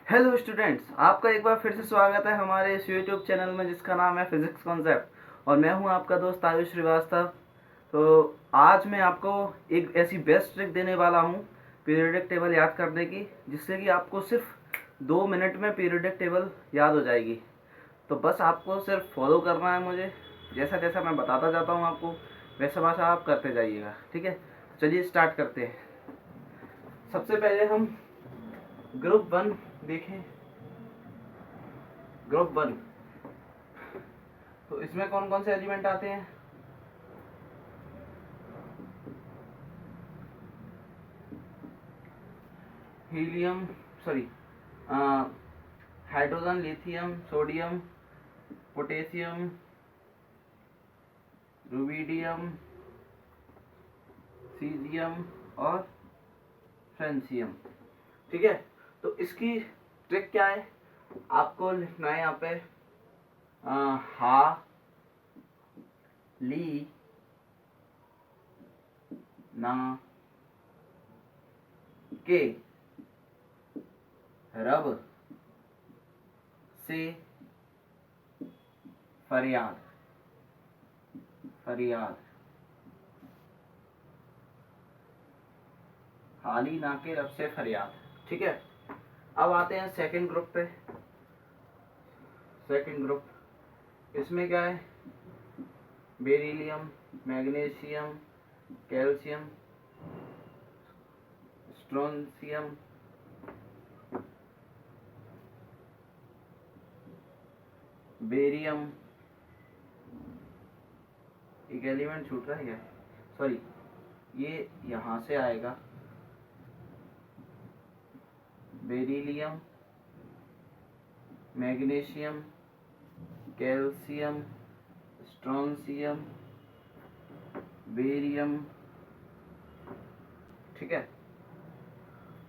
Hello students, आपका एक बार फिर से स्वागत है हमारे इस यूट्यूब चैनल में जिसका नाम है फिजिक्स कॉन्सेप्ट। और मैं हूं आपका दोस्त आयुष श्रीवास्तव। तो आज मैं आपको एक ऐसी बेस्ट ट्रिक देने वाला हूं पीरियोडिक टेबल याद करने की, जिससे कि आपको सिर्फ 2 मिनट में पीरियोडिक टेबल याद हो जाएगी। तो बस आपको सिर्फ फॉलो करना है मुझे, जैसा जैसा मैं बताता जाता हूँ आपको वैसा वैसा आप करते जाइएगा। ठीक है, चलिए स्टार्ट करते हैं। सबसे पहले हम ग्रुप 1 देखें। ग्रुप 1, तो इसमें कौन कौन से एलिमेंट आते हैं? Helium, sorry, hydrogen, lithium, sodium, potassium, rubidium, caesium और फ्रेंसियम। ठीक है, तो इसकी ट्रिक क्या है? आपको लिखना है यहाँ पे हा ली ना के रब से फरियाद। फरियाद, हाली ना के रब से फरियाद। ठीक है, अब आते हैं सेकंड ग्रुप पे। सेकंड ग्रुप, इसमें क्या है? Beryllium, magnesium, calcium, strontium, barium. एक एलिमेंट छूट रहा है क्या? सॉरी, ये यहां से आएगा। Beryllium, magnesium, calcium, strontium, barium. ठीक है,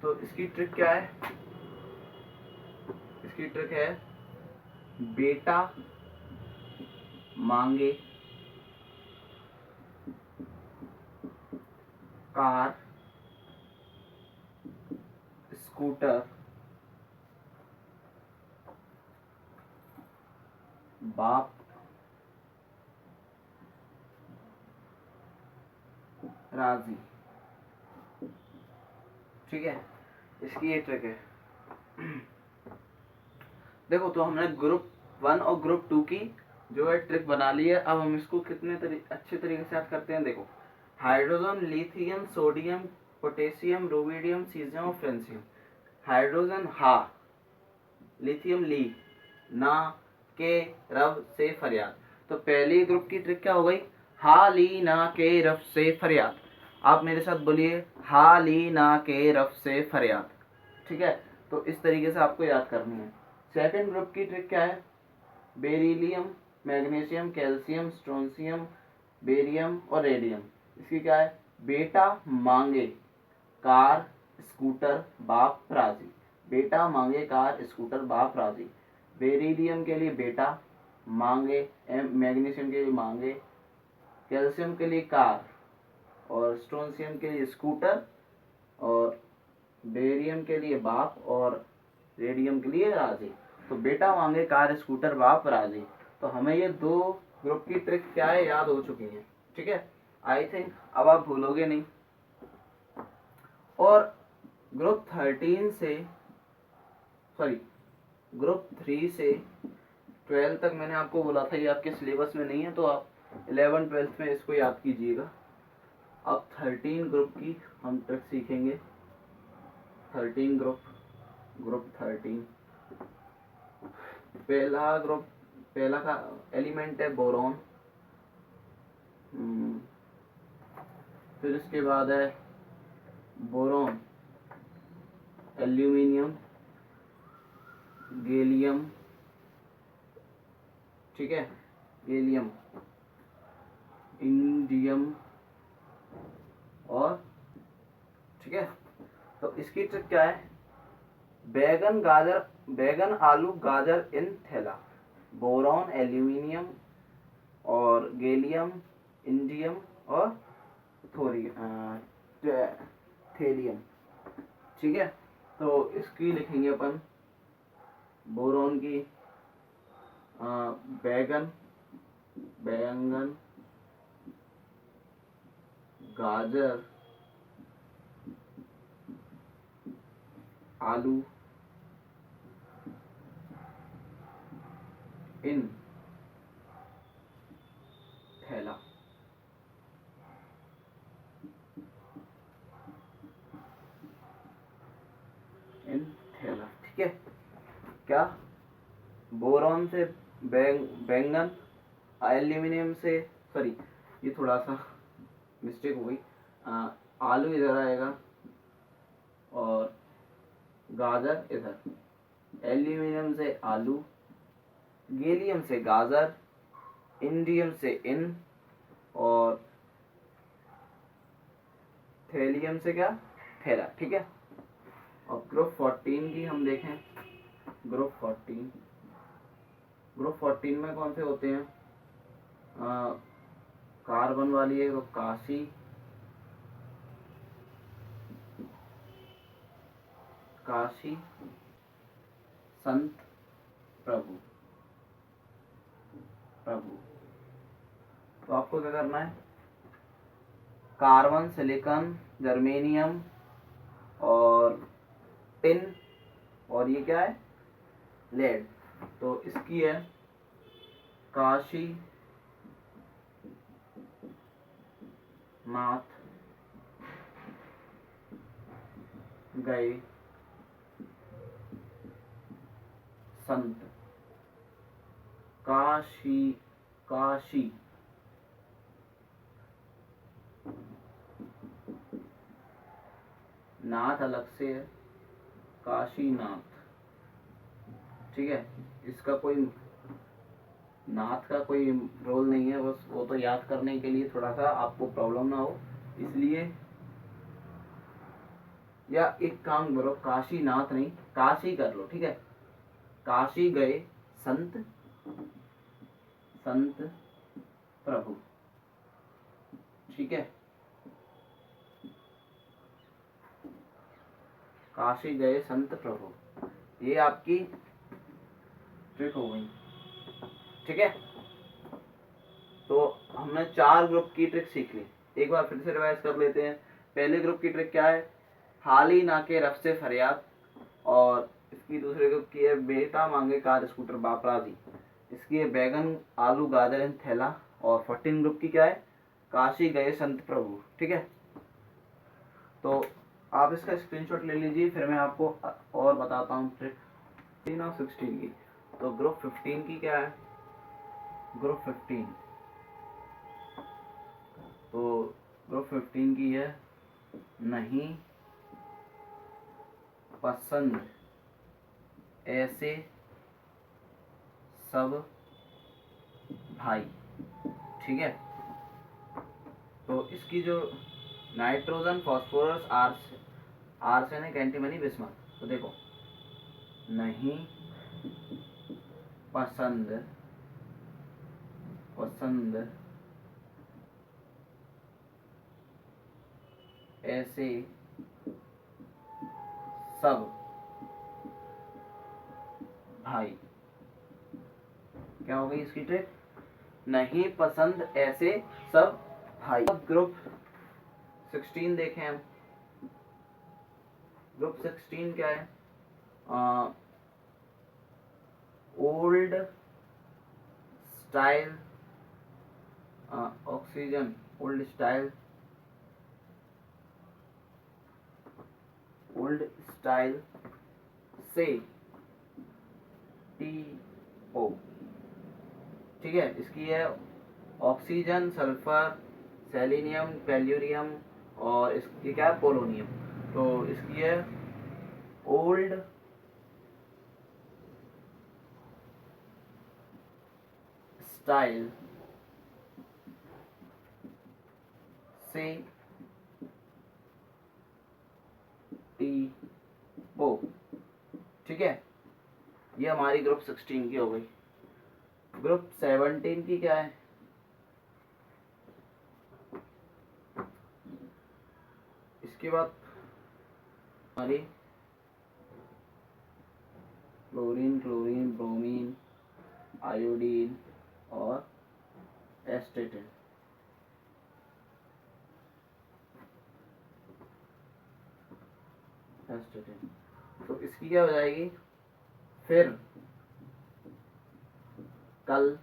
तो इसकी ट्रिक क्या है? इसकी ट्रिक है बेटा मांगे कार, स्कूटर, बाप राजी। ठीक है, इसकी ये ट्रिक है। देखो, तो हमने ग्रुप 1 और ग्रुप 2 की जो है ट्रिक बना ली है। अब हम इसको कितने अच्छे तरीके से याद करते हैं। देखो, hydrogen, lithium, sodium, potassium, rubidium, caesium और फ्रेंसियम। हाइड्रोजन हा, लिथियम ली, ना के रब से फरियाद। तो पहली ग्रुप की ट्रिक क्या हो गई? हा ली ना के रब से फरियाद। आप मेरे साथ बोलिए, हा ली ना के रब से फरियाद। ठीक है, तो इस तरीके से आपको याद करनी है। सेकंड ग्रुप की ट्रिक क्या है? Beryllium, magnesium, calcium, strontium, barium और रेडियम। इसकी क्या है? बेटा मांगे कार, स्कूटर, बाप राजी। बेटा मांगे कार, स्कूटर, बाप राजी। बेरिलियम के लिए बेटा, मांगे, मैग्नीशियम के लिए मांगे, कैल्शियम के लिए कार और स्ट्रोंशियम के लिए स्कूटर और बेरियम के लिए बाप और रेडियम के लिए राजी। तो बेटा मांगे कार, स्कूटर, बाप राजी। तो हमें ये दो ग्रुप की ट्रिक क्या है याद हो चुकी है। ठीक है, आई थिंक अब आप भूलोगे नहीं। और ग्रुप 13 से, सॉरी, ग्रुप 3 से 12 तक मैंने आपको बोला था ये आपके सिलेबस में नहीं है, तो आप 11 12 में इसको याद कीजिएगा। अब 13 ग्रुप की हम ट्रिक सीखेंगे। 13 ग्रुप, ग्रुप 13। पहला का एलिमेंट है बोरॉन। फिर इसके बाद है बोरॉन, एल्यूमिनियम, गैलियम। ठीक है, गैलियम, इंडियम और, ठीक है, तो इसकी ट्रिक क्या है? बैगन आलू गाजर इन थैला। बोरॉन, एल्यूमिनियम और गैलियम, इंडियम और थेलियम। ठीक है, तो इसकी लिखेंगे अपन बोरॉन की बैगन, बैंगन, गाजर, आलू, इन थैला। इन थैला, ठीक है। क्या बोरॉन से बैंगन, एल्यूमिनियम से, सॉरी ये थोड़ा सा मिस्टेक हो गई, आलू इधर आएगा और गाजर इधर, एल्यूमिनियम से आलू, गैलियम से गाजर, इंडियम से इन, और थेलियम से क्या, थैला, ठीक है। और ग्रुप 14 की हम देखें, ग्रुप 14, ग्रुप 14 में कौन से होते हैं, कार्बन वाली है तो काशी, काशी, संत, प्रभु, प्रभु। तो आपको क्या करना है, कार्बन, सिलिकॉन, जर्मेनियम और टिन, और ये क्या है, लेड। तो इसकी है काशी नाथ गए संत, काशी, काशी नाथ अलग से है, काशीनाथ, ठीक है। इसका कोई नाथ का कोई रोल नहीं है, बस वो तो याद करने के लिए थोड़ा सा आपको प्रॉब्लम ना हो इसलिए, या एक काम करो, काशीनाथ नहीं काशी कर लो, ठीक है। काशी गए संत, संत प्रभु, ठीक है। काशी गए संत प्रभु, ये आपकी ट्रिक हो गई, ठीक है। तो हमने 4 ग्रुप की ट्रिक सीख ली, एक बार फिर से रिवाइज कर लेते हैं। पहले ग्रुप की ट्रिक क्या है, हाली ना के रफ से फरियाद, और इसकी दूसरे ग्रुप की है बेटा मांगे कार स्कूटर बापरा जी, इसकी है बैगन, आलू, गाजर एंड थैला, और 14 ग्रुप की क्या है, काशी गए संत प्रभु, ठीक है। तो आप इसका स्क्रीनशॉट ले लीजिए, फिर मैं आपको और बताता हूँ ट्रिक 15 और 16 की। तो ग्रुप 15 की क्या है, ग्रुप 15, तो ग्रुप 15 की है नहीं पसंद ऐसे सब भाई, ठीक है। तो इसकी जो nitrogen, phosphorus, arsenic, antimony, bismuth, तो देखो नहीं पसंद, पसंद ऐसे सब भाई, क्या हो गई इसकी ट्रिक, नहीं पसंद ऐसे सब भाई। ग्रुप 16 देखें हम, ग्रुप 16 क्या है, old style oxygen, old style, old style से टी ओ, ठीक है। इसकी है ऑक्सीजन, सल्फर, सेलेनियम, पेल्यूरियम, और इसकी क्या है, पोलोनियम। तो इसकी है ओल्ड स्टाइल से टी ओ, ठीक है। ये हमारी ग्रुप 16 की हो गई। ग्रुप 17 की क्या है, इसके बाद हमारी फ्लोरीन, क्लोरीन, ब्रोमीन, आयोडीन और एस्टेटिन। एस्टेटिन तो इसकी क्या हो जाएगी, फिर कल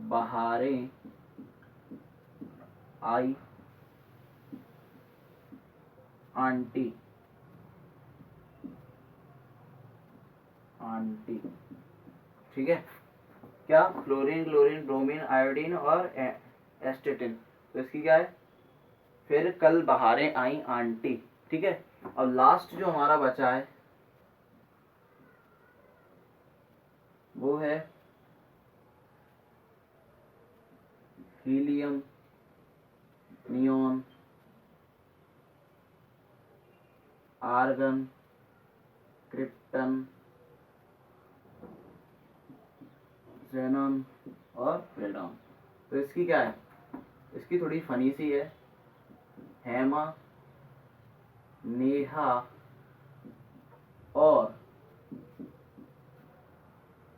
बहारें आई आंटी, आंटी, ठीक है। क्या, फ्लोरीन, क्लोरीन, ब्रोमीन, आयोडीन और एस्टेटिन। तो इसकी क्या है, फिर कल बहारें आई आंटी, ठीक है। और लास्ट जो हमारा बचा है वो है helium, neon, argon, krypton, xenon और रेडॉन। तो इसकी क्या है, इसकी थोड़ी फनी सी है, हेमा, नेहा और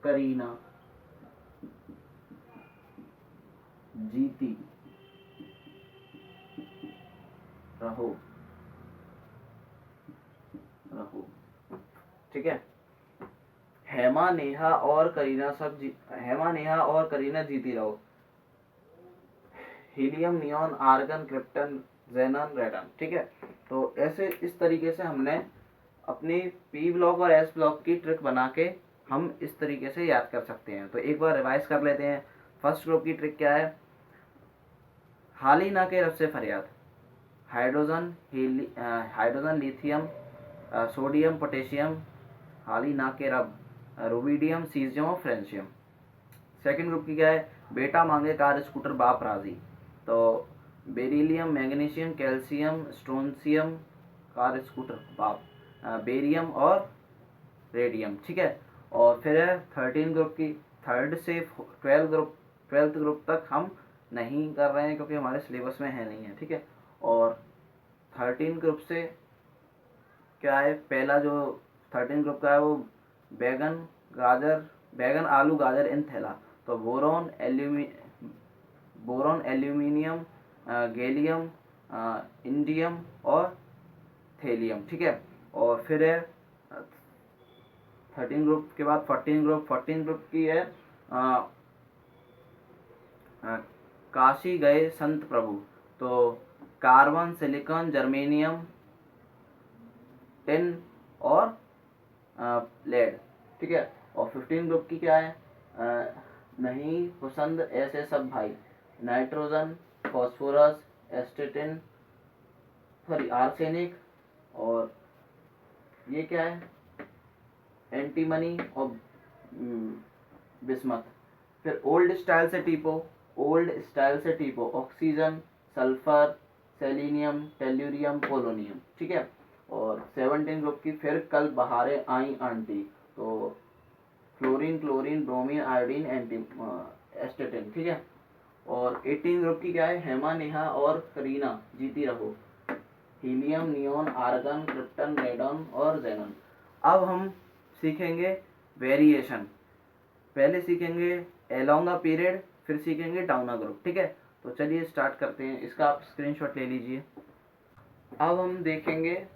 करीना जीती रहो, रहो, ठीक है। हेमा, नेहा और करीना हेमा, नेहा और करीना जीती रहो। हीलियम, नियॉन, आर्गन, क्रिप्टन, जेनन, रेडन, ठीक है। तो ऐसे इस तरीके से हमने अपनी पी ब्लॉक और एस ब्लॉक की ट्रिक बना के हम इस तरीके से याद कर सकते हैं। तो एक बार रिवाइज कर लेते हैं। फर्स्ट ग्रुप की ट्रिक क्या है, हाली ना के रब से फरियाद, hydrogen, hydrogen, lithium, sodium, potassium, हाली ना के रब, रुबिडियम, सीजियम और फ्रेंशियम। सेकंड ग्रुप की क्या है, बेटा मांगे कार स्कूटर बाप राजी, तो beryllium, magnesium, calcium, strontium, car scooter बाप, बेरियम और रेडियम, ठीक है। और फिर है 13 ग्रुप की, थर्ड से 12th ग्रुप तक हम नहीं कर रहे हैं क्योंकि हमारे सिलेबस में है नहीं है, ठीक है। और 13 ग्रुप से क्या है, पहला जो 13 ग्रुप का है वो बैगन, आलू, गाजर इन थैला, तो बोरॉन, एल्यूमिनियम, गैलियम, इंडियम और थेलियम, ठीक है। और फिर है 13 ग्रुप के बाद 14 ग्रुप की है काशी गए संत प्रभु, तो कार्बन, सिलिकॉन, जर्मेनियम, टिन और लेड, ठीक है। और 15 ग्रुप की क्या है, नहीं पसंद ऐसे सब भाई, नाइट्रोजन, फॉस्फोरस, एस्टेटिन, सॉरी आर्सेनिक, और ये क्या है, एंटीमनी और बिस्मथ। फिर ओल्ड स्टाइल से टीपो, oxygen, sulphur, selenium, tellurium, polonium, ठीक है। और 17 ग्रुप की, फिर कल बहारें आई आंटी, तो fluorine, chlorine, bromine, iodine, astatine, ठीक है। और 18 ग्रुप की क्या है, हेमा, नेहा और करीना जीती रहो, helium, neon, argon, krypton, radon और जेनन। अब हम सीखेंगे वेरिएशन, पहले सीखेंगे एलोंग अ पीरियड, फिर सीखेंगे डाउन अ ग्रुप, ठीक है। तो चलिए स्टार्ट करते हैं, इसका आप स्क्रीनशॉट ले लीजिए। अब हम देखेंगे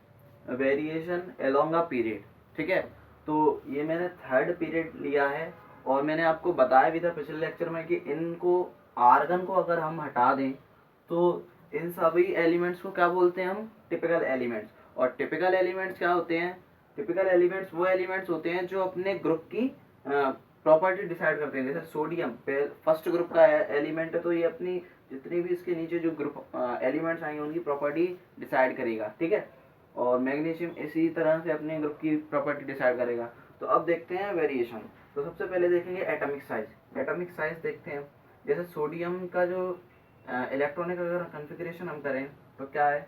वेरिएशन एलोंग अ पीरियड, ठीक है। तो ये मैंने थर्ड पीरियड लिया है और मैंने आपको बताया भी था पिछले लेक्चर में कि इनको, आर्गन को अगर हम हटा दें तो इन सभी एलिमेंट्स को क्या बोलते हैं हम, टिपिकल एलिमेंट्स। और टिपिकल एलिमेंट्स क्या होते हैं, टिपिकल एलिमेंट्स वो एलिमेंट्स होते हैं जो अपने ग्रुप की प्रॉपर्टी डिसाइड करते हैं। जैसे सोडियम फर्स्ट ग्रुप का एलिमेंट है, तो ये अपनी जितनी भी इसके नीचे जो ग्रुप एलिमेंट्स आएंगे उनकी प्रॉपर्टी डिसाइड करेगा, ठीक है। और मैग्नीशियम इसी तरह से अपने ग्रुप की प्रॉपर्टी डिसाइड करेगा। तो अब देखते हैं वेरिएशन। तो सबसे पहले देखेंगे एटॉमिक साइज। एटॉमिक साइज देखते हैं, जैसे सोडियम का जो इलेक्ट्रॉनिक अगर कॉन्फ़िगरेशन हम करें तो क्या है,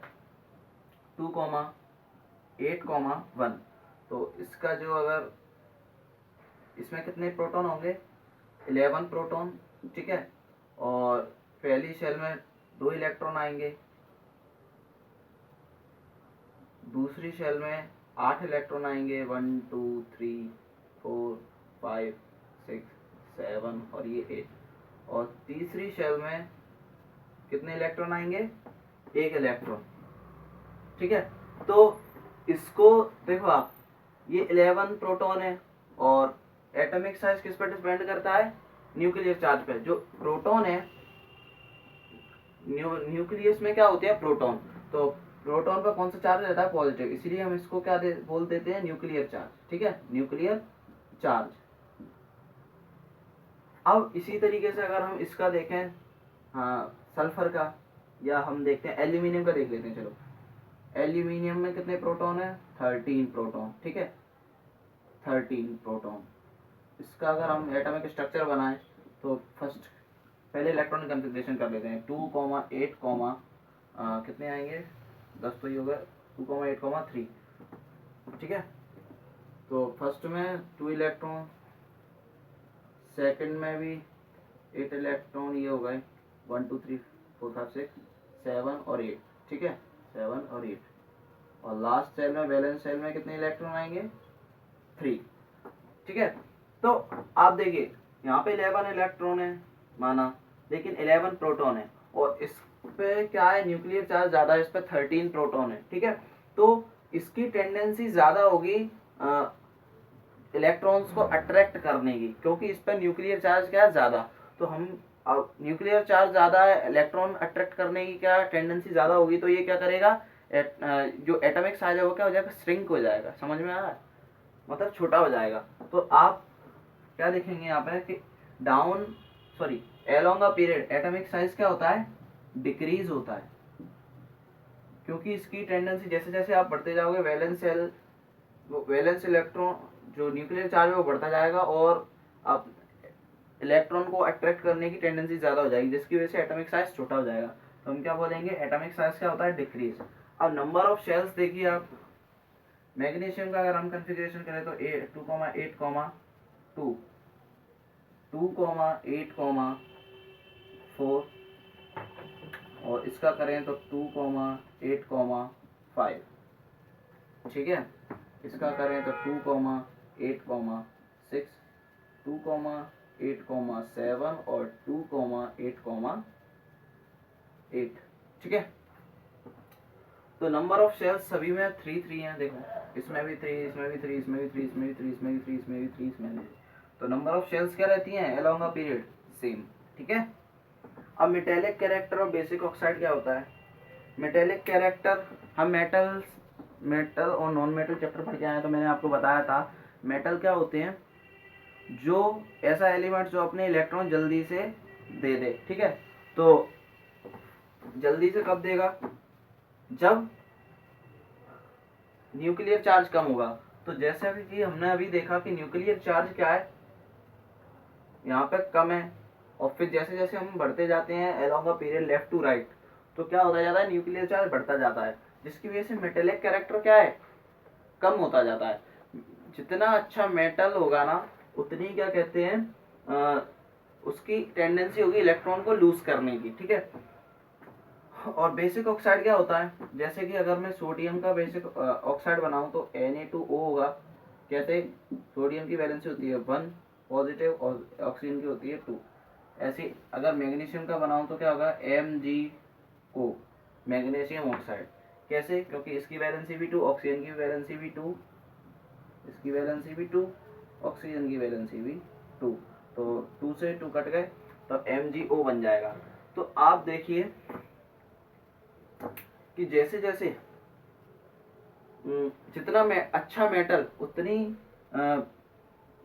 2,8,1, तो इसका जो अगर इसमें कितने प्रोटॉन होंगे, 11 प्रोटॉन, ठीक है। और पहली शेल में 2 इलेक्ट्रॉन आएंगे, दूसरी शेल में 8 इलेक्ट्रॉन आएंगे, 1 2 3 4 5 6 7 और ये 8। और तीसरी शेल में कितने इलेक्ट्रॉन आएंगे? 1 इलेक्ट्रॉन। ठीक है, तो इसको देखो आप, ये 11 प्रोटॉन है और एटॉमिक साइज किस पर डिपेंड करता है? न्यूक्लियर चार्ज पे। जो प्रोटॉन है, न्यूक्लियस में क्या होते हैं? प्रोटॉन। तो प्रोटॉन पर कौन सा चार्ज रहता है? पॉजिटिव, इसीलिए हम इसको क्या बोल देते हैं? Nuclear charge. ठीक है, न्यूक्लियर चार्ज। अब इसी तरीके से अगर हम इसका देखें, हाँ, सल्फर का, या हम देखते हैं एल्यूमिनियम का, देख लेते हैं। चलो, एल्यूमिनियम में कितने प्रोटॉन है? 13 प्रोटॉन। ठीक है, 13 प्रोटॉन। इसका अगर हम एटॉमिक स्ट्रक्चर बनाएं तो फर्स्ट पहले इलेक्ट्रॉनिक कन्फिग्रेशन कर लेते हैं। 2,8, कितने आएंगे? 10 तो ही होगा। 2,8,3। ठीक है, तो फर्स्ट में 2 इलेक्ट्रॉन, सेकंड में भी 8 इलेक्ट्रॉन, ये हो गए 1 2 3 4 5 6 7 और 8। ठीक है, 7 और 8। और लास्ट सेल में, वैलेंस सेल में कितने इलेक्ट्रॉन आएंगे? 3। ठीक है, तो आप देखिए यहाँ पे 11 इलेक्ट्रॉन है माना, लेकिन 11 प्रोटॉन है, और इस पे क्या है? न्यूक्लियर चार्ज ज्यादा है, इस पे 13 प्रोटॉन है। ठीक है, तो इसकी टेंडेंसी ज्यादा होगी इलेक्ट्रॉन्स को अट्रैक्ट करने की, क्योंकि इस पर न्यूक्लियर चार्ज क्या है? ज्यादा। तो हम, अब न्यूक्लियर चार्ज ज्यादा है, इलेक्ट्रॉन अट्रैक्ट करने की क्या टेंडेंसी ज्यादा होगी, तो ये क्या करेगा? जो एटॉमिक साइज है वो क्या हो जाएगा? श्रिंक हो जाएगा। समझ में आ रहा है? मतलब छोटा हो जाएगा। तो आप क्या देखेंगे यहाँ पे कि down, sorry, along a period atomic size क्या होता है? डिक्रीज होता है, क्योंकि इसकी टेंडेंसी जैसे जैसे आप बढ़ते जाओगे, वैलेंस इलेक्ट्रॉन, जो न्यूक्लियर चार्ज है वो बढ़ता जाएगा, और आप इलेक्ट्रॉन को अट्रैक्ट करने की टेंडेंसी ज्यादा हो जाएगी, जिसकी वजह से एटॉमिक साइज छोटा हो जाएगा। तो हम क्या बोलेंगे? एटॉमिक साइज क्या होता है? डिक्रीज। अब नंबर ऑफ शेल्स देखिए आप, मैग्नीशियम का अगर हम कंफिग्रेशन करें तो 2,8, 2 2,8, 4, और इसका करें तो 2,8, 5। ठीक है, इसका करें तो 2,8, 6, 2,8, 7 और 2,8, 8। ठीक है, तो नंबर ऑफ शेल्स सभी में 3 हैं। देखो, इसमें भी 3, इसमें भी 3, इसमें भी 3, इसमें भी 3, इसमें भी 3, इसमें भी 3, इसमें भी। तो नंबर ऑफ शेल्स क्या रहती हैं अलोंग अ पीरियड? सेम। ठीक है, अब मेटेलिक कैरेक्टर और बेसिक ऑक्साइड क्या होता है? मेटेलिक कैरेक्टर, हम मेटल और नॉन मेटल चैप्टर पढ़ के आए, तो मैंने आपको बताया था मेटल क्या होते हैं? जो ऐसा एलिमेंट जो अपने इलेक्ट्रॉन जल्दी से दे दे। ठीक है, तो जल्दी से कब देगा? जब न्यूक्लियर चार्ज कम होगा। तो जैसे अभी कि हमने अभी देखा कि न्यूक्लियर चार्ज क्या है? यहाँ पे कम है, और फिर जैसे जैसे हम बढ़ते जाते हैं along a period left to right, तो क्या होता जाता है? न्यूक्लियर चार्ज बढ़ता जाता है, जिसकी वजह से मेटेलिक कैरेक्टर क्या है? कम होता जाता है। जितना अच्छा मेटल होगा ना, उतनी क्या कहते हैं, उसकी टेंडेंसी होगी इलेक्ट्रॉन को लूज करने की। ठीक है, और बेसिक ऑक्साइड क्या होता है? जैसे कि अगर मैं सोडियम का बेसिक ऑक्साइड बनाऊं तो Na2O होगा। कैसे? सोडियम की वैलेंसी होती है 1 पॉजिटिव और ऑक्सीजन की होती है 2। ऐसे अगर मैग्नीशियम का बनाऊं तो क्या होगा? MgO, magnesium oxide. कैसे? क्योंकि इसकी वैलेंसी भी 2, ऑक्सीजन की वैलेंसी भी 2, इसकी वैलेंसी भी 2, ऑक्सीजन की वैलेंसी भी 2। तो 2 से 2 कट गए, तो MgO बन जाएगा। तो आप देखिए कि जैसे जैसे जितना अच्छा मेटल उतनी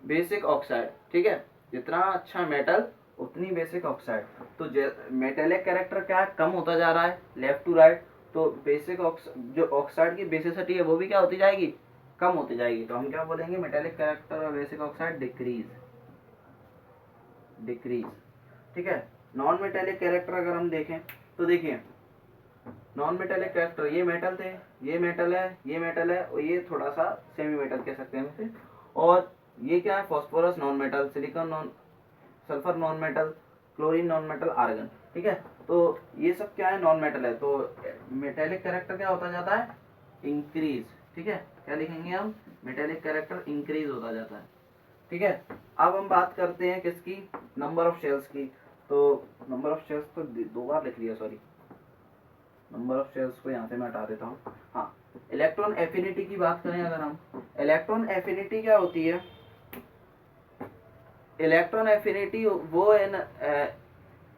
बेसिक ऑक्साइड। ठीक है, जितना अच्छा मेटल उतनी बेसिक ऑक्साइड। तो मेटेलिक कैरेक्टर क्या है? कम होता जा रहा है लेफ्ट टू राइट। तो बेसिक जो ऑक्साइड की बेसिसिटी है वो भी क्या होती जाएगी? कम होती जाएगी। तो हम क्या बोलेंगे? मेटेलिक कैरेक्टर और बेसिक ऑक्साइड डिक्रीज। ठीक है, नॉन मेटेलिक कैरेक्टर अगर हम देखें तो देखिए, नॉन मेटेलिक कैरेक्टर, ये मेटल थे, ये मेटल है, ये मेटल है, और ये थोड़ा सा सेमी मेटल कह सकते हैं इसे। और ये क्या है? Phosphorus non metal, silicon non, sulphur non metal, chlorine non metal, argon. ठीक है, तो ये सब क्या है? नॉन मेटल है। तो मेटेलिक कैरेक्टर क्या होता जाता है? इंक्रीज। ठीक है, क्या लिखेंगे हम, मेटेलिक कैरेक्टर इंक्रीज होता जाता है। ठीक है, अब हम बात करते हैं किसकी, नंबर ऑफ शेल्स की। तो नंबर ऑफ शेल्स तो 2 बार लिख लिया, सॉरी, नंबर ऑफ शेल्स को यहाँ से मैं हटा देता हूँ। हाँ, इलेक्ट्रॉन एफिनिटी की बात करें अगर हम, इलेक्ट्रॉन एफिनिटी क्या होती है, इलेक्ट्रॉन एफिनिटी वो है न,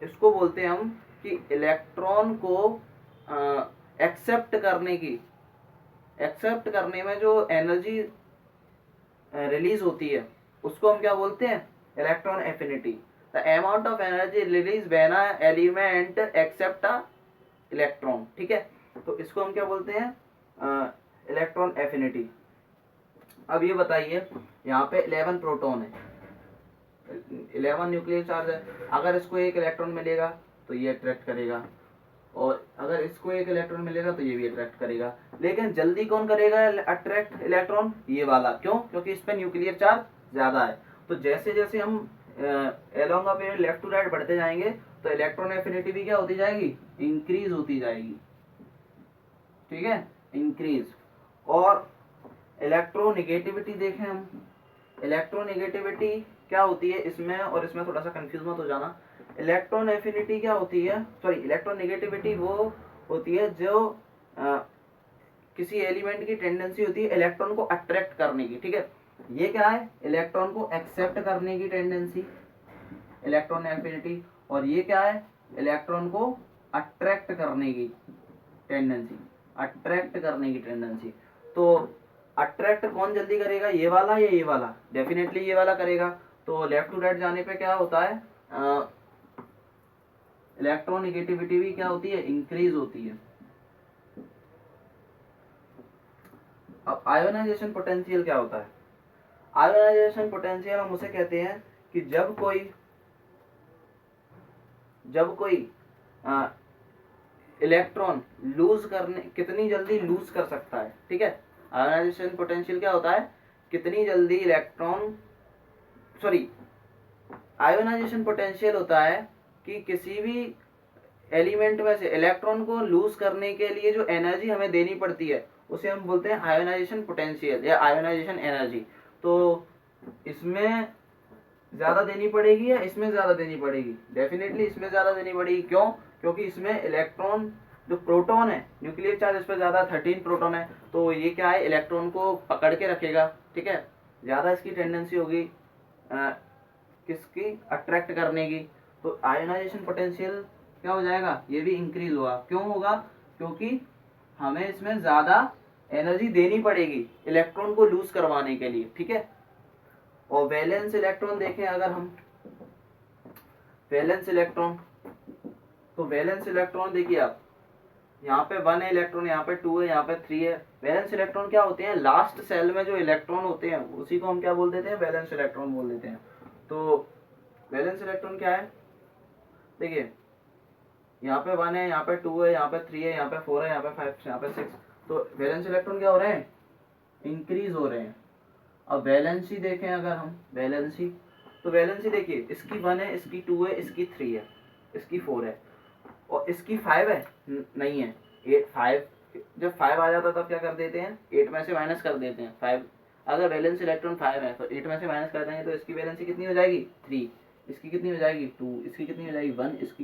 इसको बोलते हैं हम कि इलेक्ट्रॉन को एक्सेप्ट करने में जो एनर्जी रिलीज होती है उसको हम क्या बोलते हैं, electron affinity. The amount of energy release when a element accept a electron. ठीक है, तो इसको हम क्या बोलते हैं, इलेक्ट्रॉन एफिनिटी। अब ये बताइए, यहाँ पे 11 प्रोटॉन है, 11 न्यूक्लियर चार्ज है, अगर इसको एक इलेक्ट्रॉन मिलेगा तो ये अट्रैक्ट करेगा, और अगर इसको एक इलेक्ट्रॉन मिलेगा तो ये भी अट्रैक्ट करेगा। लेकिन जल्दी कौन करेगा अट्रैक्ट इलेक्ट्रॉन, ये वाला। क्यों, क्योंकि इस पे न्यूक्लियर चार्ज ज्यादा है। तो जैसे जैसे हम along a period left to right बढ़ते जाएंगे तो इलेक्ट्रॉन एफिनिटी भी क्या होती जाएगी, इंक्रीज होती जाएगी। ठीक है, इंक्रीज। और इलेक्ट्रोनेगेटिविटी देखें हम, इलेक्ट्रोनेगेटिविटी क्या होती है इसमें, और इसमें थोड़ा सा कंफ्यूज मत हो जाना। इलेक्ट्रॉन एफिनिटी क्या होती है, सॉरी, इलेक्ट्रोनेगेटिविटी वो होती है जो किसी एलिमेंट की टेंडेंसी होती है इलेक्ट्रॉन को अट्रैक्ट करने की। ठीक है, ये क्या है, इलेक्ट्रॉन को एक्सेप्ट करने की टेंडेंसी, इलेक्ट्रॉन एफिनिटी। और ये क्या है, इलेक्ट्रॉन को अट्रैक्ट करने की टेंडेंसी, अट्रैक्ट करने की टेंडेंसी। तो अट्रैक्ट कौन जल्दी करेगा, ये वाला या ये वाला, डेफिनेटली ये वाला करेगा। तो लेफ्ट टू राइट जाने पे क्या होता है, इलेक्ट्रॉन नेगेटिविटी भी क्या होती है, इंक्रीज होती है। अब आयोनाइजेशन पोटेंशियल क्या होता है, आयोनाइजेशन पोटेंशियल हम उसे कहते हैं कि जब कोई इलेक्ट्रॉन लूज करने, कितनी जल्दी लूज कर सकता है। ठीक है, आयोनाइजेशन पोटेंशियल क्या होता है, कितनी जल्दी इलेक्ट्रॉन, सॉरी, आयोनाइजेशन पोटेंशियल होता है कि किसी भी एलिमेंट में से इलेक्ट्रॉन को लूज करने के लिए जो एनर्जी हमें देनी पड़ती है उसे हम बोलते हैं आयोनाइजेशन पोटेंशियल या आयोनाइजेशन एनर्जी। तो इसमें ज्यादा देनी पड़ेगी या इसमें ज्यादा देनी पड़ेगी, डेफिनेटली इसमें ज्यादा देनी पड़ेगी। क्यों, क्योंकि इसमें इलेक्ट्रॉन, जो प्रोटॉन है, न्यूक्लियर चार्ज इस पर ज्यादा, 13 प्रोटॉन है, तो ये क्या है, इलेक्ट्रॉन को पकड़ के रखेगा। ठीक है, ज्यादा इसकी टेंडेंसी होगी किसकी, अट्रैक्ट करने की। तो आयोनाइजेशन पोटेंशियल क्या हो जाएगा, ये भी इंक्रीज होगा। क्यों होगा, क्योंकि हमें इसमें ज्यादा एनर्जी देनी पड़ेगी इलेक्ट्रॉन को लूज करवाने के लिए। ठीक है, और वैलेंस इलेक्ट्रॉन देखें अगर हम, वैलेंस इलेक्ट्रॉन, तो वैलेंस इलेक्ट्रॉन देखिए आप, यहाँ पे 1 है इलेक्ट्रॉन, यहाँ पे 2 है, यहाँ पे 3 है। वैलेंस इलेक्ट्रॉन क्या होते हैं, लास्ट सेल में जो इलेक्ट्रॉन होते हैं उसी को हम क्या बोल देते हैं, वैलेंस इलेक्ट्रॉन बोल देते हैं। तो वैलेंस इलेक्ट्रॉन क्या है, देखिए यहाँ पे 1 है, यहाँ पे 2 है, यहाँ पे 3 है, यहाँ पे 4 है, यहाँ पे 5, यहाँ पे 6। तो वैलेंस इलेक्ट्रॉन क्या हो रहे हैं, इंक्रीज हो रहे हैं। अब वैलेंसी देखें अगर हम, वैलेंसी, तो वैलेंसी देखिए, इसकी 1 है, इसकी 2 है, इसकी 3 है, इसकी 4 है, और इसकी 5 है, नहीं है, 8, 5। जब 5 आ जाता तब क्या कर देते हैं, 8 में से माइनस कर देते हैं 5। अगर वैलेंस इलेक्ट्रॉन 5 है तो 8 में से माइनस कर देंगे तो इसकी वैलेंसी कितनी हो जाएगी, 3, इसकी कितनी हो जाएगी, 2, इसकी कितनी हो जाएगी, 1, इसकी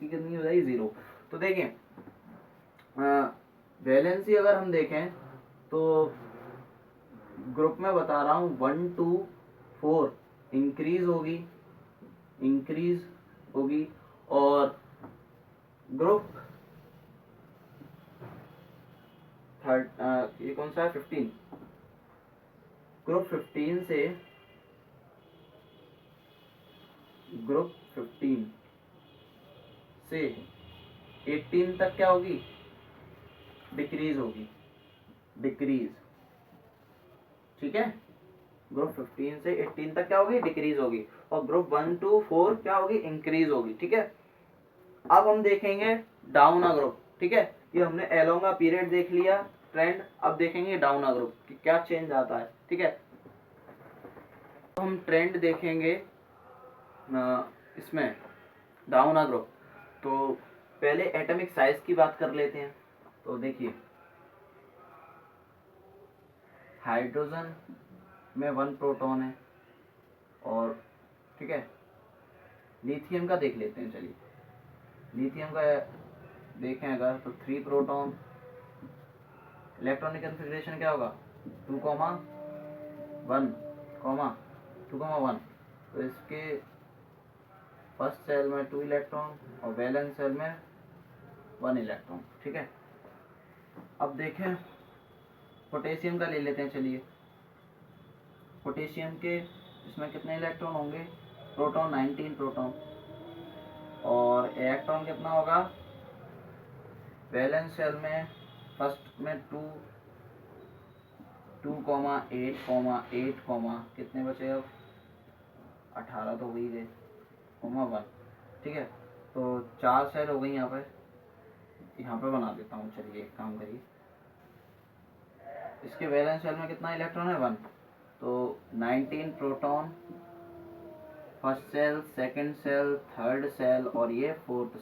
कितनी हो जाएगी, 0। तो देखें, वैलेंसी अगर हम देखें तो ग्रुप में बता रहा हूँ 1 2 4 इंक्रीज होगी, और ग्रुप ये कौन सा है, 15, ग्रुप 15 से, ग्रुप 15 से 18 तक क्या होगी, डिक्रीज होगी, डिक्रीज। ठीक है, ग्रुप 15 से 18 तक क्या होगी, डिक्रीज होगी, और ग्रुप 1 2 4 क्या होगी, इंक्रीज होगी। ठीक है, अब हम देखेंगे डाउन अ ग्रुप। ठीक है, ये हमने एलोंग अ पीरियड देख लिया ट्रेंड, अब देखेंगे डाउन अ ग्रुप कि क्या चेंज आता है। ठीक है, तो हम ट्रेंड देखेंगे इसमें डाउन अ ग्रुप। तो पहले एटॉमिक साइज की बात कर लेते हैं। तो देखिए, हाइड्रोजन में 1 प्रोटॉन है, और ठीक है लिथियम का देख लेते हैं। चलिए लिथियम का देखें अगर तो 3 प्रोटॉन, इलेक्ट्रॉनिक कन्फिग्रेशन क्या होगा 2, 1, 2, 1। तो इसके फर्स्ट सेल में 2 इलेक्ट्रॉन और वैलेंस सेल में 1 इलेक्ट्रॉन, ठीक है। अब देखें पोटेशियम का ले लेते हैं। चलिए पोटेशियम के इसमें कितने इलेक्ट्रॉन होंगे, प्रोटॉन 19 प्रोटॉन, और इलेक्ट्रॉन कितना होगा वैलेंस सेल में फर्स्ट में 2, 8, कितने बचे अब 18 तो हो ही गए, 1, ठीक है। तो 4 सेल हो गई यहाँ पे बना देता हूँ। चलिए एक काम करिए, इसके वैलेंस सेल में कितना इलेक्ट्रॉन है 1, तो 19 proton first shell, second shell, third shell और ये फोर्थ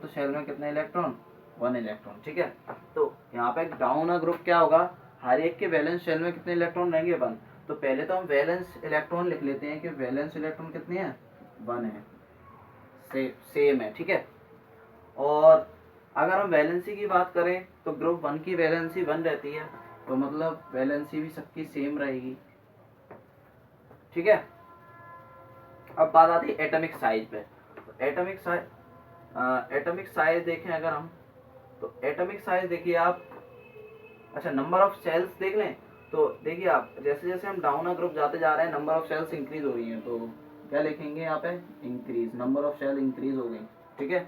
सेल में कितने इलेक्ट्रॉन 1 इलेक्ट्रॉन, ठीक है। तो यहाँ पे डाउन ग्रुप क्या होगा, हर एक के वैलेंस सेल में कितने इलेक्ट्रॉन रहेंगे 1। तो पहले तो हम वैलेंस इलेक्ट्रॉन लिख लेते हैं कि वैलेंस इलेक्ट्रॉन कितने हैं 1 है, सेम है, ठीक है। और अगर हम वैलेंसी की बात करें तो ग्रुप 1 की वैलेंसी 1 रहती है, तो मतलब वैलेंसी भी सबकी सेम रहेगी, ठीक है। अब बात आती है एटॉमिक साइज पे। एटॉमिक साइज देखें अगर हम, तो एटॉमिक साइज देखिए आप, अच्छा नंबर ऑफ सेल्स देख लें। तो देखिए आप जैसे जैसे हम डाउन ग्रुप जाते जा रहे हैं नंबर ऑफ सेल्स इंक्रीज हो रही हैं, तो क्या लिखेंगे यहाँ पे increase, number of shell increase हो गई, ठीक है।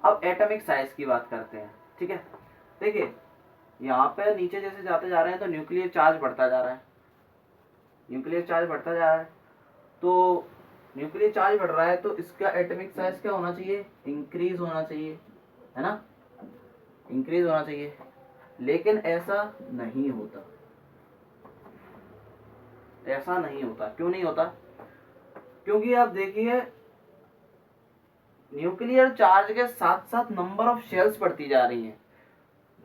अब एटॉमिक साइज की बात करते हैं, ठीक है। देखिए यहाँ पे नीचे जैसे जाते जा रहे हैं तो न्यूक्लियर चार्ज बढ़ता जा रहा है, तो न्यूक्लियर चार्ज बढ़ रहा है तो इसका एटॉमिक साइज क्या होना चाहिए, इंक्रीज होना चाहिए, है ना, इंक्रीज होना चाहिए। लेकिन ऐसा नहीं होता, क्यों नहीं होता, क्योंकि आप देखिए न्यूक्लियर चार्ज के साथ साथ नंबर ऑफ शेल्स बढ़ती जा रही हैं,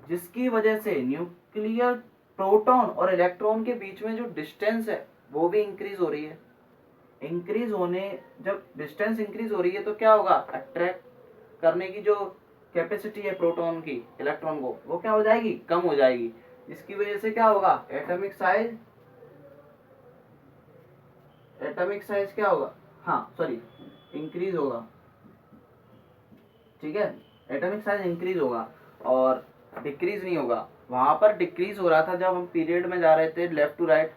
जिसकी वजह से न्यूक्लियर प्रोटॉन और इलेक्ट्रॉन के बीच में जो डिस्टेंस है वो भी इंक्रीज हो रही है। इंक्रीज होने, जब डिस्टेंस इंक्रीज हो रही है तो क्या होगा, अट्रैक्ट करने की जो कैपेसिटी है प्रोटॉन की इलेक्ट्रॉन को, वो क्या हो जाएगी, कम हो जाएगी। इसकी वजह से क्या होगा, एटॉमिक साइज क्या होगा, हाँ सॉरी इंक्रीज होगा, ठीक है। एटॉमिक साइज इंक्रीज होगा और डिक्रीज नहीं होगा। वहां पर डिक्रीज हो रहा था जब हम पीरियड में जा रहे थे लेफ्ट टू राइट,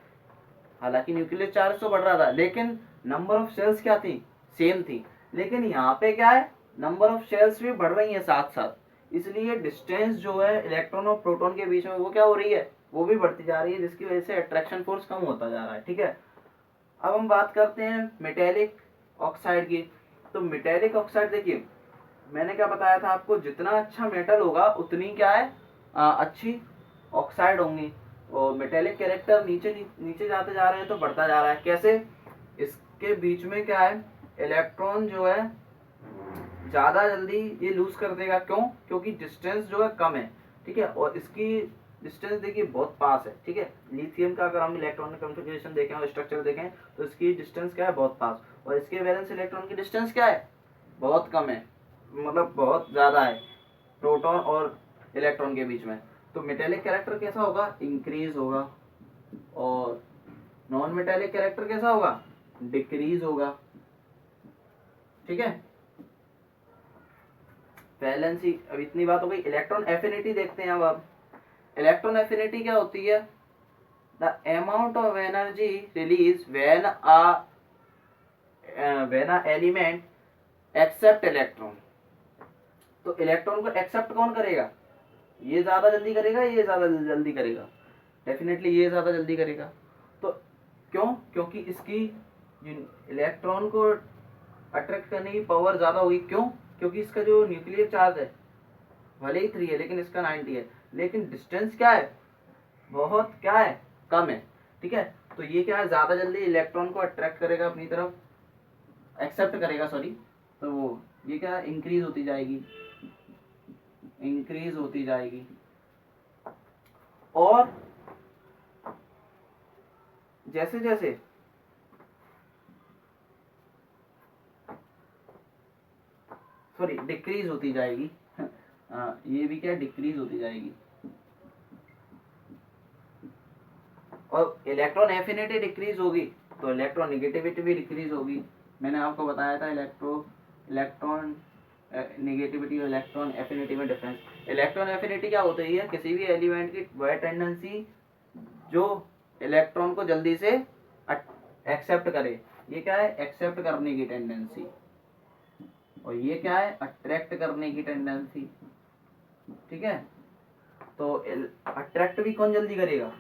हालांकि न्यूक्लियर चार्ज तो बढ़ रहा था लेकिन नंबर ऑफ सेल्स क्या थी, सेम थी। लेकिन यहाँ पे क्या है, नंबर ऑफ सेल्स भी बढ़ रही है साथ साथ, इसलिए डिस्टेंस जो है इलेक्ट्रॉन और प्रोटॉन के बीच में वो क्या हो रही है, वो भी बढ़ती जा रही है, जिसकी वजह से अट्रैक्शन फोर्स कम होता जा रहा है, ठीक है। अब हम बात करते हैं मेटेलिक ऑक्साइड की। तो मेटेलिक ऑक्साइड देखिए मैंने क्या बताया था आपको, जितना अच्छा मेटल होगा उतनी क्या है अच्छी ऑक्साइड होंगी। और मेटेलिक कैरेक्टर नीचे नीचे जाते जा रहे हैं तो बढ़ता जा रहा है, कैसे, इसके बीच में क्या है, इलेक्ट्रॉन जो है ज्यादा जल्दी ये लूज कर देगा, क्यों, क्योंकि डिस्टेंस जो है कम है, ठीक है। और इसकी डिस्टेंस देखिए बहुत पास है, ठीक है। लिथियम का अगर हम इलेक्ट्रॉनिक कॉन्फ़िगरेशन देखें और स्ट्रक्चर देखें तो इसकी डिस्टेंस क्या है, बहुत पास, और इसके वैलेंस इलेक्ट्रॉन की डिस्टेंस क्या है, बहुत कम है, मतलब बहुत ज्यादा है प्रोटॉन और इलेक्ट्रॉन के बीच में। तो मेटेलिक कैरेक्टर कैसा होगा, इंक्रीज होगा, और नॉन मेटेलिक कैरेक्टर कैसा होगा, डिक्रीज होगा, ठीक है। वैलेंसी, अब इतनी बात हो गई। इलेक्ट्रॉन एफिनिटी देखते हैं अब इलेक्ट्रॉन एफिनिटी क्या होती है, the amount of energy release when a element accept electron. तो इलेक्ट्रॉन को एक्सेप्ट कौन करेगा, ये ज्यादा जल्दी करेगा, ये ज्यादा जल्दी करेगा, डेफिनेटली ये ज्यादा जल्दी करेगा। तो क्यों, क्योंकि इसकी इलेक्ट्रॉन को अट्रैक्ट करने की पावर ज्यादा होगी, क्यों, क्योंकि इसका जो न्यूक्लियर चार्ज है भले ही 3 है लेकिन इसका 90 है, लेकिन डिस्टेंस क्या है, बहुत क्या है, कम है, ठीक है। तो ये क्या है, ज्यादा जल्दी इलेक्ट्रॉन को अट्रैक्ट करेगा अपनी तरफ, एक्सेप्ट करेगा सॉरी। तो वो ये क्या इंक्रीज होती जाएगी, और जैसे जैसे सॉरी डिक्रीज होती जाएगी ये भी क्या डिक्रीज होती जाएगी, और इलेक्ट्रॉन एफिनिटी डिक्रीज होगी तो इलेक्ट्रॉन नेगेटिविटी भी डिक्रीज होगी। मैंने आपको बताया था इलेक्ट्रॉन नेगेटिविटी और इलेक्ट्रॉन एफिनिटी में डिफरेंस। इलेक्ट्रॉन एफिनिटी क्या होती है, किसी भी एलिमेंट की वह टेंडेंसी जो इलेक्ट्रॉन को जल्दी से एक्सेप्ट करे, ये क्या है एक्सेप्ट करने की टेंडेंसी, और ये क्या है अट्रैक्ट करने की टेंडेंसी। ठीक है, तो अट्रैक्ट भी कौन जल्दी करेगा,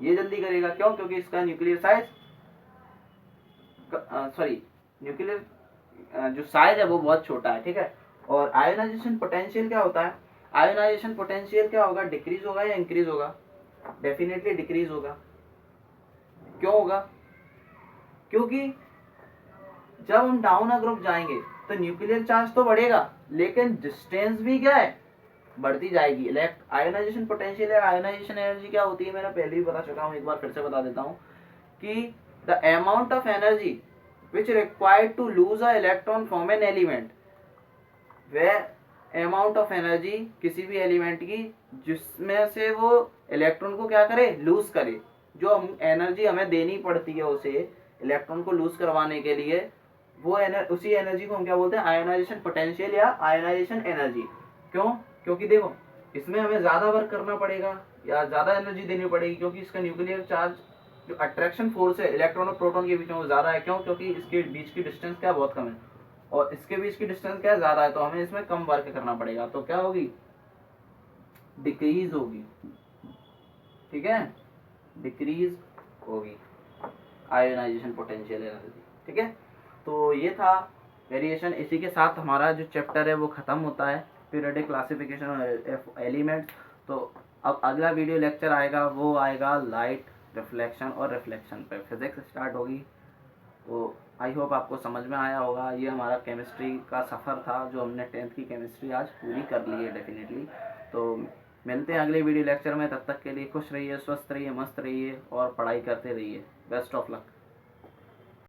ये जल्दी करेगा। क्यों, क्योंकि इसका न्यूक्लियर साइज सॉरी न्यूक्लियर जो साइज है वो बहुत छोटा है। ठीक है, और आयोनाइजेशन पोटेंशियल क्या होता है, आयोनाइजेशन पोटेंशियल क्या होगा, डिक्रीज होगा या इंक्रीज होगा, डेफिनेटली डिक्रीज होगा। क्यों होगा, क्योंकि जब हम डाउन अ ग्रुप जाएंगे तो न्यूक्लियर चार्ज तो बढ़ेगा लेकिन डिस्टेंस भी क्या है बढ़ती जाएगी। आयोनाइजेशन पोटेंशियल है, आयोनाइजेशन एनर्जी क्या होती है, मैंने पहले भी बता चुका हूँ, एक बार फिर से बता देता हूँ कि the amount of energy which required to lose a electron from an element, वह अमाउंट ऑफ एनर्जी किसी भी एलिमेंट की जिसमें से वो इलेक्ट्रॉन को क्या करे लूज करे, जो एनर्जी हमें देनी पड़ती है उसे इलेक्ट्रॉन को लूज करवाने के लिए, वो उसी एनर्जी को हम क्या बोलते हैं आयोनाइजेशन पोटेंशियल या आयोनाइजेशन एनर्जी। क्यों, क्योंकि देखो इसमें हमें ज्यादा वर्क करना पड़ेगा या ज्यादा एनर्जी देनी पड़ेगी, क्योंकि इसका न्यूक्लियर चार्ज जो अट्रैक्शन फोर्स है इलेक्ट्रॉन और प्रोटॉन के बीच में वो ज्यादा है। क्यों, क्योंकि इसके बीच की डिस्टेंस क्या बहुत कम है और इसके बीच की डिस्टेंस क्या ज्यादा है, तो हमें इसमें कम वर्क करना पड़ेगा, तो क्या होगी डिक्रीज होगी। ठीक है, डिक्रीज होगी आयोनाइजेशन पोटेंशियल एनर्जी। ठीक है, तो ये था वेरिएशन। इसी के साथ हमारा जो चैप्टर है वो खत्म होता है, पीरियोडिक क्लासिफिकेशन ऑफ एलिमेंट्स। तो अब अगला वीडियो लेक्चर आएगा, वो आएगा लाइट रिफ्लेक्शन और रिफ्लेक्शन पे, फिजिक्स स्टार्ट होगी। तो आई होप आपको समझ में आया होगा। ये हमारा केमिस्ट्री का सफ़र था जो हमने 10th की केमिस्ट्री आज पूरी कर ली है डेफिनेटली। तो मिलते हैं अगले वीडियो लेक्चर में, तब तक के लिए खुश रहिए, स्वस्थ रहिए, मस्त रहिए और पढ़ाई करते रहिए। Best of luck.